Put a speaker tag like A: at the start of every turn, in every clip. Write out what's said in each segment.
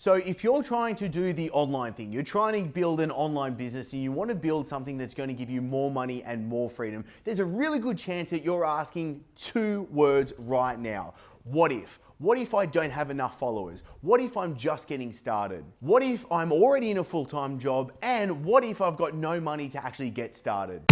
A: So if you're trying to do the online thing, you're trying to build an online business and you want to build something that's going to give you more money and more freedom, there's a really good chance that you're asking two words right now. What if? What if I don't have enough followers? What if I'm just getting started? What if I'm already in a full-time job? And what if I've got no money to actually get started?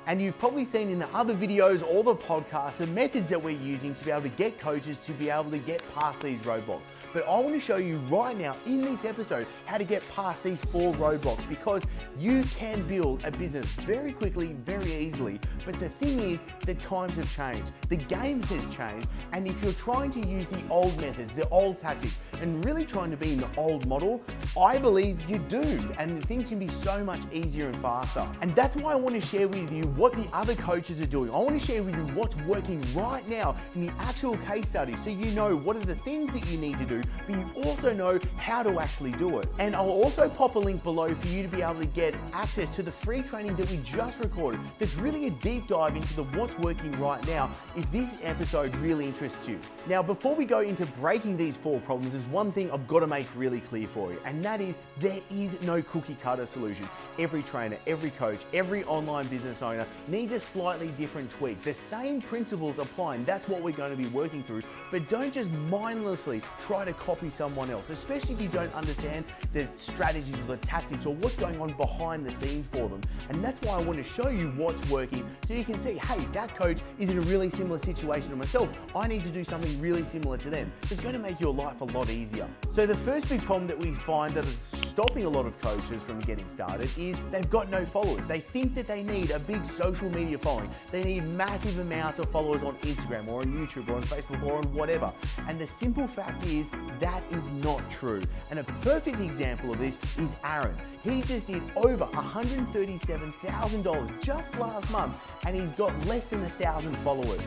A: And you've probably seen in the other videos or the podcasts, the methods that we're using to be able to get coaches to be able to get past these roadblocks. But I want to show you right now in this episode how to get past these 4 roadblocks, because you can build a business very quickly, very easily. But the thing is, the times have changed. The game has changed. And if you're trying to use the old methods, the old tactics, and really trying to be in the old model, I believe you do. And things can be so much easier and faster. And that's why I want to share with you what the other coaches are doing. I want to share with you what's working right now in the actual case study, so you know what are the things that you need to do, but you also know how to actually do it. And I'll also pop a link below for you to be able to get access to the free training that we just recorded that's really a deep dive into the what's working right now, if this episode really interests you. Now, before we go into breaking these 4 problems, there's one thing I've got to make really clear for you, and that is there is no cookie cutter solution. Every trainer, every coach, every online business owner needs a slightly different tweak. The same principles apply, and that's what we're going to be working through. But don't just mindlessly try to copy someone else, especially if you don't understand the strategies or the tactics or what's going on behind the scenes for them. And that's why I want to show you what's working, so you can see, hey, that coach is in a really similar situation to myself. I need to do something really similar to them. It's going to make your life a lot easier. So the first big problem that we find that is stopping a lot of coaches from getting started is they've got no followers. They think that they need a big social media following. They need massive amounts of followers on Instagram or on YouTube or on Facebook or on whatever. And the simple fact is that is not true. And a perfect example of this is Aaron. He just did over $137,000 just last month, and he's got less than 1,000 followers.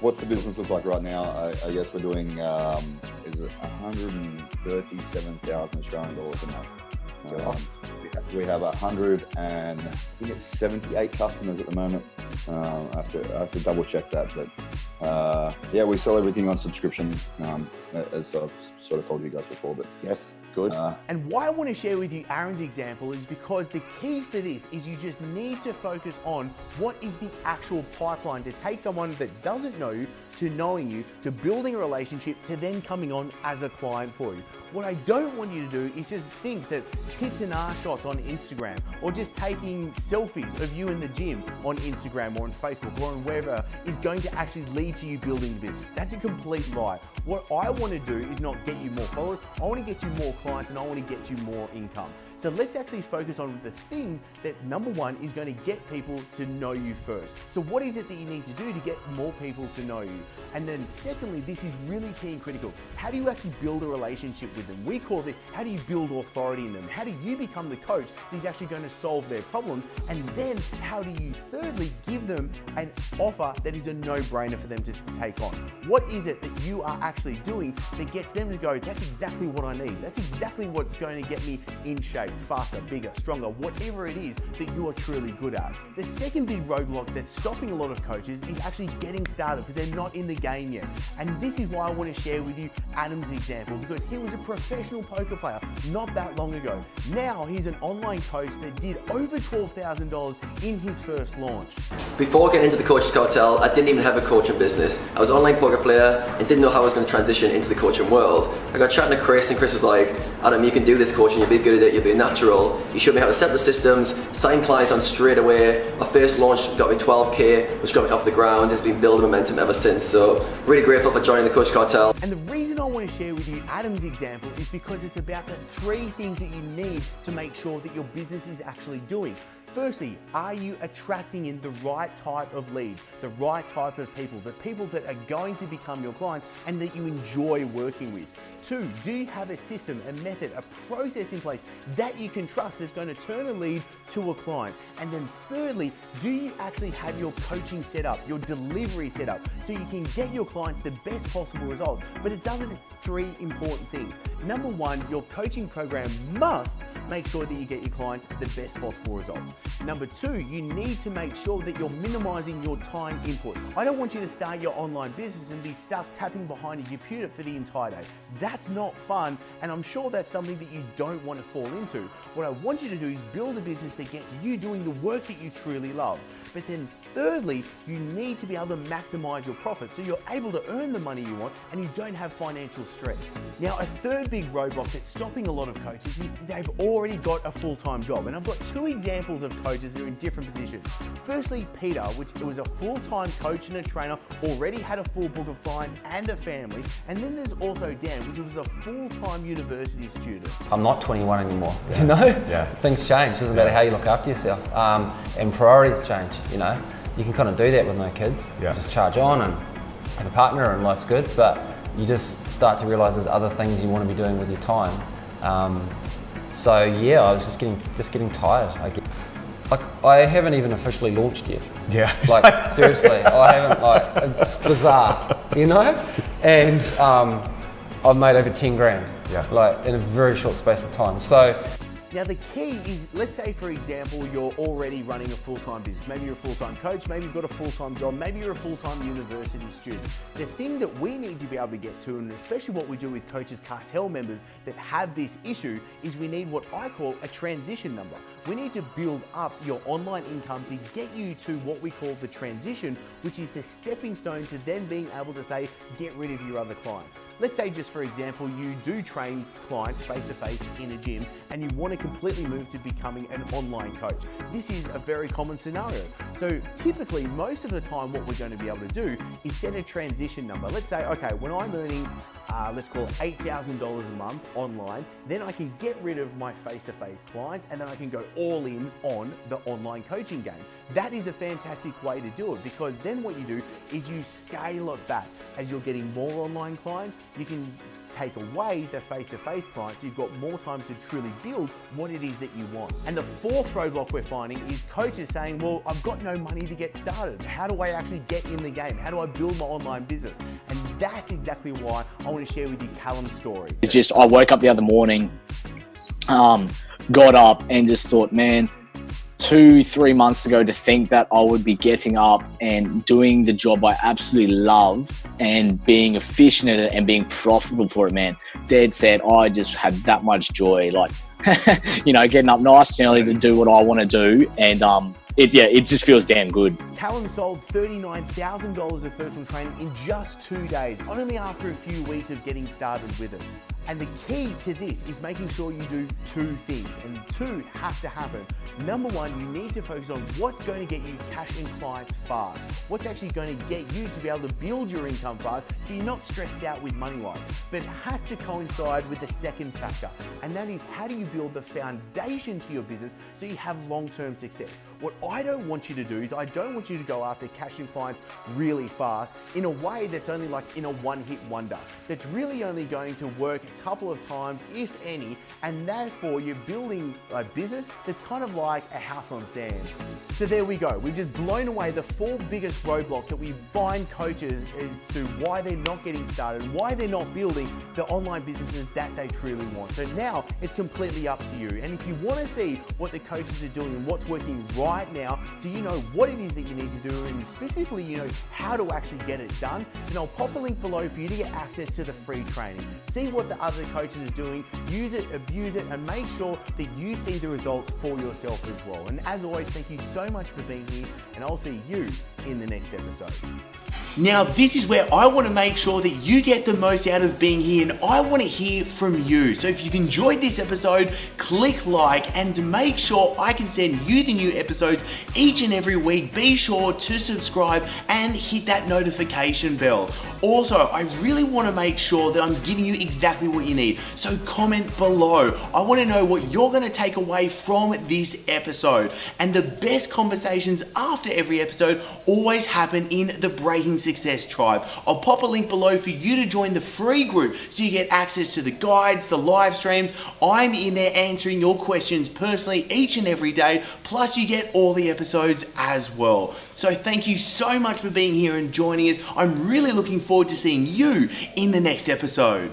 B: What's the business look like right now? I guess we're doing, is it 137,000 Australian dollars a month. We have 178 customers at the moment. I have to double check that, but yeah, we sell everything on subscription, as I've sort of told you guys before. But
C: yes, good.
A: And why I want to share with you Aaron's example is because the key for this is you just need to focus on what is the actual pipeline to take someone that doesn't know you to knowing you, to building a relationship, to then coming on as a client for you. What I don't want you to do is just think that tits and ass shots on Instagram, or just taking selfies of you in the gym on Instagram or on Facebook or on wherever is going to actually lead to you building this. That's a complete lie. What I want to do is not get you more followers. I want to get you more clients, and I want to get you more income. So let's actually focus on the things that, number one, is going to get people to know you first. So what is it that you need to do to get more people to know you? And then secondly, this is really key and critical. How do you actually build a relationship with them? We call this, how do you build authority in them? How do you become the coach that's actually going to solve their problems? And then how do you thirdly give them an offer that is a no-brainer for them to take on? What is it that you are actually doing that gets them to go, that's exactly what I need. That's exactly what's going to get me in shape, faster, bigger, stronger, whatever it is that you are truly good at. The second big roadblock that's stopping a lot of coaches is actually getting started, because they're not in the game yet. And this is why I want to share with you Adam's example, because he was a professional poker player not that long ago. Now he's an online coach that did over $12,000 in his first launch.
D: Before getting into the Coaches Cartel, I didn't even have a coaching business. I was an online poker player and didn't know how I was going to transition into the coaching world. I got chatting to Chris, and Chris was like, Adam, you can do this coaching, you'll be good at it, you'll be natural. You showed me how to set the systems, sign clients on straight away. My first launch got me 12K, which got me off the ground. It's been building momentum ever since. So really grateful for joining the Coach Cartel.
A: And the reason I want to share with you Adam's example is because it's about the 3 things that you need to make sure that your business is actually doing. Firstly, are you attracting in the right type of leads, the right type of people, the people that are going to become your clients and that you enjoy working with? 2, do you have a system, a method, a process in place that you can trust that's going to turn a lead to a client? And then thirdly, do you actually have your coaching set up, your delivery set up, so you can get your clients the best possible results? But it does it in 3 important things. Number 1, your coaching program must make sure that you get your clients the best possible results. Number two, you need to make sure that you're minimizing your time input. I don't want you to start your online business and be stuck tapping behind a computer for the entire day. That's not fun, and I'm sure that's something that you don't want to fall into. What I want you to do is build a business that gets you doing the work that you truly love. But then thirdly, you need to be able to maximize your profits so you're able to earn the money you want and you don't have financial stress. Now, a third big roadblock that's stopping a lot of coaches is they've already got a full-time job. And I've got two examples of coaches that are in different positions. Firstly, Peter, which was a full-time coach and a trainer, already had a full book of clients and a family. And then there's also Dan, which was a full-time university student.
C: I'm not 21 anymore, you know? Yeah. Things change. It doesn't matter how you look after yourself. And priorities change, you know? You can kind of do that with no kids. Yeah. Just charge on and have a partner and life's good, but you just start to realize there's other things you want to be doing with your time. So yeah, I was just getting tired. I haven't even officially launched yet.
E: Yeah.
C: Like seriously, I haven't, it's bizarre, you know? And I've made over 10 grand, like in a very short space of time. So.
A: Now the key is, let's say for example, you're already running a full-time business. Maybe you're a full-time coach, maybe you've got a full-time job, maybe you're a full-time university student. The thing that we need to be able to get to, and especially what we do with Coaches Cartel members that have this issue, is we need what I call a transition number. We need to build up your online income to get you to what we call the transition, which is the stepping stone to then being able to say, get rid of your other clients. Let's say just for example, you do train clients face-to-face in a gym and you want to completely move to becoming an online coach. This is a very common scenario. So typically, most of the time what we're going to be able to do is set a transition number. Let's say, okay, when I'm earning let's call it $8,000 a month online, then I can get rid of my face-to-face clients and then I can go all in on the online coaching game. That is a fantastic way to do it, because then what you do is you scale it back. As you're getting more online clients, you can take away the face-to-face clients, you've got more time to truly build what it is that you want. And the fourth roadblock we're finding is coaches saying, well, I've got no money to get started. How do I actually get in the game? How do I build my online business? And that's exactly why I want to share with you Callum's story.
F: It's just, I woke up the other morning, got up and just thought, man, 2-3 months ago, to think that I would be getting up and doing the job I absolutely love and being efficient at it and being profitable for it, man. Dead set, I just had that much joy, like, you know, getting up nice and early to do what I want to do. And it just feels damn good.
A: Callum sold $39,000 of personal training in just 2 days, only after a few weeks of getting started with us. And the key to this is making sure you do two things, and two have to happen. Number one, you need to focus on what's going to get you cash and clients fast. What's actually going to get you to be able to build your income fast so you're not stressed out with money-wise. But it has to coincide with the second factor, and that is, how do you build the foundation to your business so you have long-term success? What I don't want you to do is I don't want you to go after cash and clients really fast in a way that's only like in a one-hit wonder. That's really only going to work a couple of times, if any, and therefore you're building a business that's kind of like a house on sand. So there we go. We've just blown away the 4 biggest roadblocks that we find coaches as to why they're not getting started, why they're not building the online businesses that they truly want. So now it's completely up to you. And if you want to see what the coaches are doing and what's working right now, so you know what it is that you need to do, and specifically you know how to actually get it done, then I'll pop a link below for you to get access to the free training. See what the other coaches are doing, use it, abuse it, and make sure that you see the results for yourself as well. And as always, thank you so much for being here, and I'll see you in the next episode. Now, this is where I want to make sure that you get the most out of being here, and I want to hear from you. So if you've enjoyed this episode, click like, and make sure I can send you the new episodes each and every week. Be sure to subscribe and hit that notification bell. Also, I really want to make sure that I'm giving you exactly what you need. So comment below. I want to know what you're going to take away from this episode. And the best conversations after every episode always happen in the Breaking Success Tribe. I'll pop a link below for you to join the free group so you get access to the guides, the live streams. I'm in there answering your questions personally each and every day, plus you get all the episodes as well. So thank you so much for being here and joining us. I'm really looking forward to seeing you in the next episode.